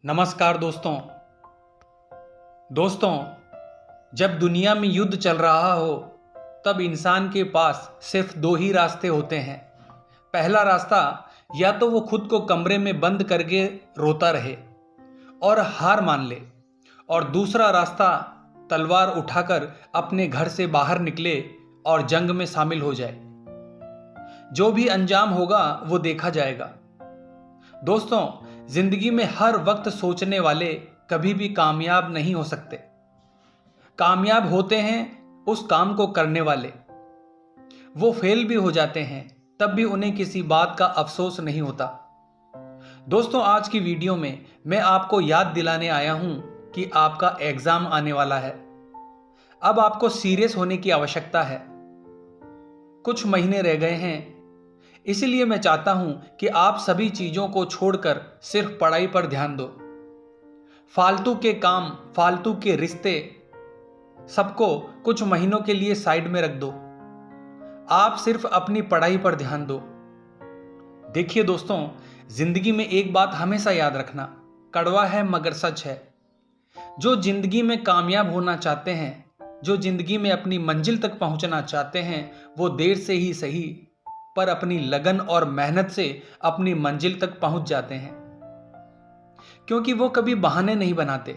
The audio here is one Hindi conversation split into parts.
नमस्कार दोस्तों। जब दुनिया में युद्ध चल रहा हो तब इंसान के पास सिर्फ दो ही रास्ते होते हैं। पहला रास्ता, या तो वो खुद को कमरे में बंद करके रोता रहे और हार मान ले, और दूसरा रास्ता तलवार उठाकर अपने घर से बाहर निकले और जंग में शामिल हो जाए। जो भी अंजाम होगा वो देखा जाएगा। दोस्तों, जिंदगी में हर वक्त सोचने वाले कभी भी कामयाब नहीं हो सकते। कामयाब होते हैं उस काम को करने वाले। वो फेल भी हो जाते हैं तब भी उन्हें किसी बात का अफसोस नहीं होता। दोस्तों, आज की वीडियो में मैं आपको याद दिलाने आया हूं कि आपका एग्जाम आने वाला है। अब आपको सीरियस होने की आवश्यकता है। कुछ महीने रह गए हैं, इसलिए मैं चाहता हूं कि आप सभी चीजों को छोड़कर सिर्फ पढ़ाई पर ध्यान दो। फालतू के काम, फालतू के रिश्ते, सबको कुछ महीनों के लिए साइड में रख दो। आप सिर्फ अपनी पढ़ाई पर ध्यान दो। देखिए दोस्तों, जिंदगी में एक बात हमेशा याद रखना, कड़वा है मगर सच है। जो जिंदगी में कामयाब होना चाहते हैं, जो जिंदगी में अपनी मंजिल तक पहुंचना चाहते हैं, वो देर से ही सही पर अपनी लगन और मेहनत से अपनी मंजिल तक पहुंच जाते हैं। क्योंकि वो कभी बहाने नहीं बनाते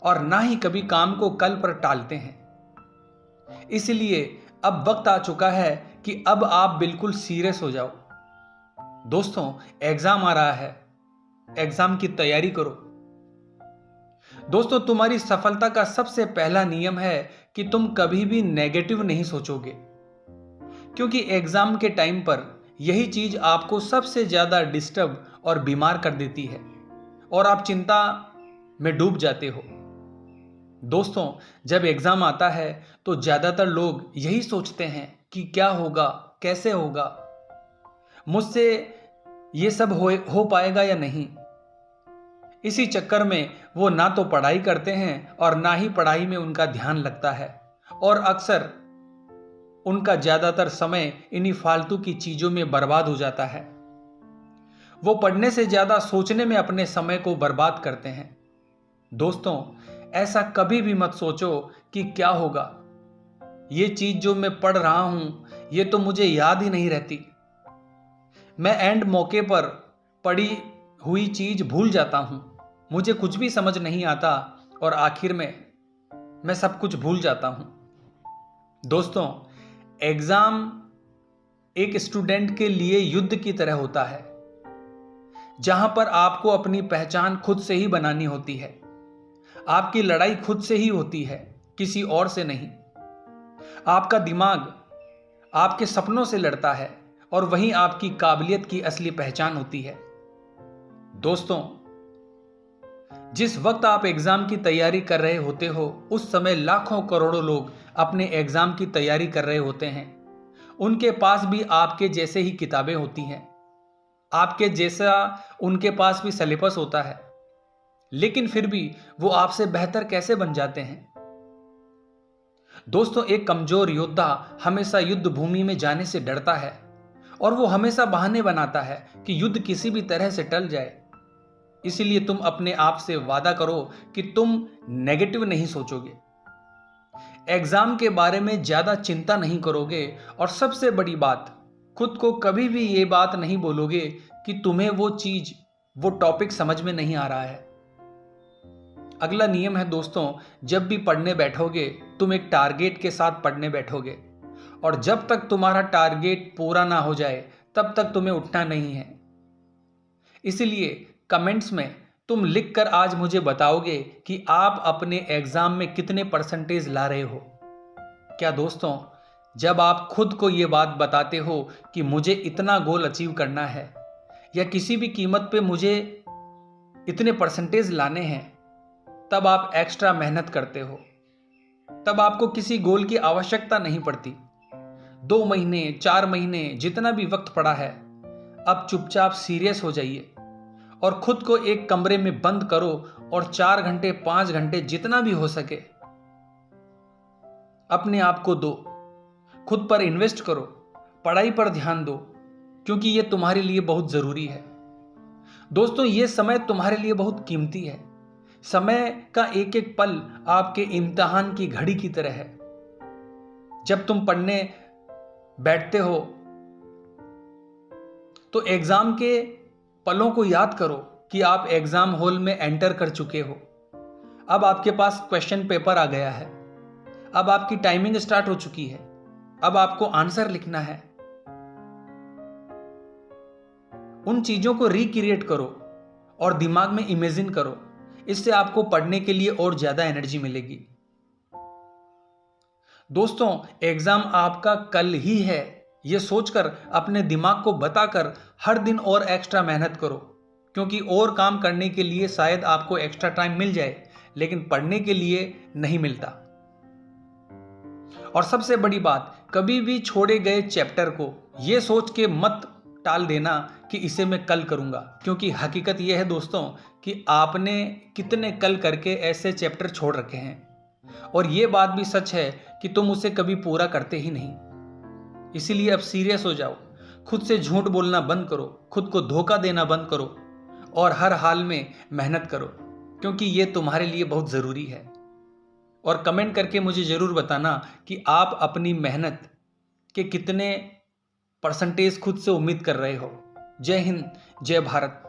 और ना ही कभी काम को कल पर टालते हैं। इसलिए अब वक्त आ चुका है कि अब आप बिल्कुल सीरियस हो जाओ। दोस्तों, एग्जाम आ रहा है, एग्जाम की तैयारी करो। दोस्तों, तुम्हारी सफलता का सबसे पहला नियम है कि तुम कभी भी नेगेटिव नहीं सोचोगे, क्योंकि एग्जाम के टाइम पर यही चीज आपको सबसे ज्यादा डिस्टर्ब और बीमार कर देती है और आप चिंता में डूब जाते हो। दोस्तों, जब एग्जाम आता है तो ज्यादातर लोग यही सोचते हैं कि क्या होगा, कैसे होगा, मुझसे ये सब हो पाएगा या नहीं। इसी चक्कर में वो ना तो पढ़ाई करते हैं और ना ही पढ़ाई में उनका ध्यान लगता है, और अक्सर उनका ज्यादातर समय इन्हीं फालतू की चीजों में बर्बाद हो जाता है। वो पढ़ने से ज्यादा सोचने में अपने समय को बर्बाद करते हैं। दोस्तों, ऐसा कभी भी मत सोचो कि क्या होगा, ये चीज जो मैं पढ़ रहा हूं ये तो मुझे याद ही नहीं रहती। मैं एंड मौके पर पढ़ी हुई चीज भूल जाता हूं, मुझे कुछ भी समझ नहीं आता और आखिर में मैं सब कुछ भूल जाता हूं। दोस्तों, एग्जाम एक स्टूडेंट के लिए युद्ध की तरह होता है, जहां पर आपको अपनी पहचान खुद से ही बनानी होती है। आपकी लड़ाई खुद से ही होती है, किसी और से नहीं। आपका दिमाग आपके सपनों से लड़ता है और वहीं आपकी काबिलियत की असली पहचान होती है। दोस्तों, जिस वक्त आप एग्जाम की तैयारी कर रहे होते हो, उस समय लाखों करोड़ों लोग अपने एग्जाम की तैयारी कर रहे होते हैं। उनके पास भी आपके जैसे ही किताबें होती हैं, आपके जैसा उनके पास भी सिलेबस होता है, लेकिन फिर भी वो आपसे बेहतर कैसे बन जाते हैं। दोस्तों, एक कमजोर योद्धा हमेशा युद्ध भूमि में जाने से डरता है और वो हमेशा बहाने बनाता है कि युद्ध किसी भी तरह से टल जाए। इसलिए तुम अपने आप से वादा करो कि तुम नेगेटिव नहीं सोचोगे, एग्जाम के बारे में ज्यादा चिंता नहीं करोगे, और सबसे बड़ी बात, खुद को कभी भी ये बात नहीं बोलोगे कि तुम्हें वो चीज, वो टॉपिक समझ में नहीं आ रहा है। अगला नियम है दोस्तों, जब भी पढ़ने बैठोगे तुम एक टारगेट के साथ पढ़ने बैठोगे, और जब तक तुम्हारा टारगेट पूरा ना हो जाए तब तक तुम्हें उठना नहीं है। इसलिए कमेंट्स में तुम लिखकर आज मुझे बताओगे कि आप अपने एग्जाम में कितने परसेंटेज ला रहे हो। क्या दोस्तों, जब आप खुद को ये बात बताते हो कि मुझे इतना गोल अचीव करना है या किसी भी कीमत पे मुझे इतने परसेंटेज लाने हैं, तब आप एक्स्ट्रा मेहनत करते हो। तब आपको किसी गोल की आवश्यकता नहीं पड़ती। 2 महीने, 4 महीने, जितना भी वक्त पड़ा है, अब चुपचाप सीरियस हो जाइए और खुद को एक कमरे में बंद करो और 4 घंटे, 5 घंटे, जितना भी हो सके अपने आप को दो। खुद पर इन्वेस्ट करो, पढ़ाई पर ध्यान दो, क्योंकि यह तुम्हारे लिए बहुत जरूरी है। दोस्तों, ये समय तुम्हारे लिए बहुत कीमती है। समय का एक एक पल आपके इम्तिहान की घड़ी की तरह है। जब तुम पढ़ने बैठते हो तो एग्जाम के पलों को याद करो कि आप एग्जाम हॉल में एंटर कर चुके हो। अब आपके पास क्वेश्चन पेपर आ गया है। अब आपकी टाइमिंग स्टार्ट हो चुकी है। अब आपको आंसर लिखना है। उन चीजों को रिक्रिएट करो और दिमाग में इमेजिन करो। इससे आपको पढ़ने के लिए और ज्यादा एनर्जी मिलेगी। दोस्तों, एग्जाम आपका कल ही है, यह सोचकर अपने दिमाग को बताकर हर दिन और एक्स्ट्रा मेहनत करो, क्योंकि और काम करने के लिए शायद आपको एक्स्ट्रा टाइम मिल जाए, लेकिन पढ़ने के लिए नहीं मिलता। और सबसे बड़ी बात, कभी भी छोड़े गए चैप्टर को यह सोच के मत टाल देना कि इसे मैं कल करूंगा, क्योंकि हकीकत यह है दोस्तों कि आपने कितने कल करके ऐसे चैप्टर छोड़ रखे हैं। और यह बात भी सच है कि तुम उसे कभी पूरा करते ही नहीं। इसीलिए अब सीरियस हो जाओ। खुद से झूठ बोलना बंद करो, खुद को धोखा देना बंद करो और हर हाल में मेहनत करो, क्योंकि यह तुम्हारे लिए बहुत ज़रूरी है। और कमेंट करके मुझे ज़रूर बताना कि आप अपनी मेहनत के कितने परसेंटेज खुद से उम्मीद कर रहे हो। जय हिंद, जय भारत।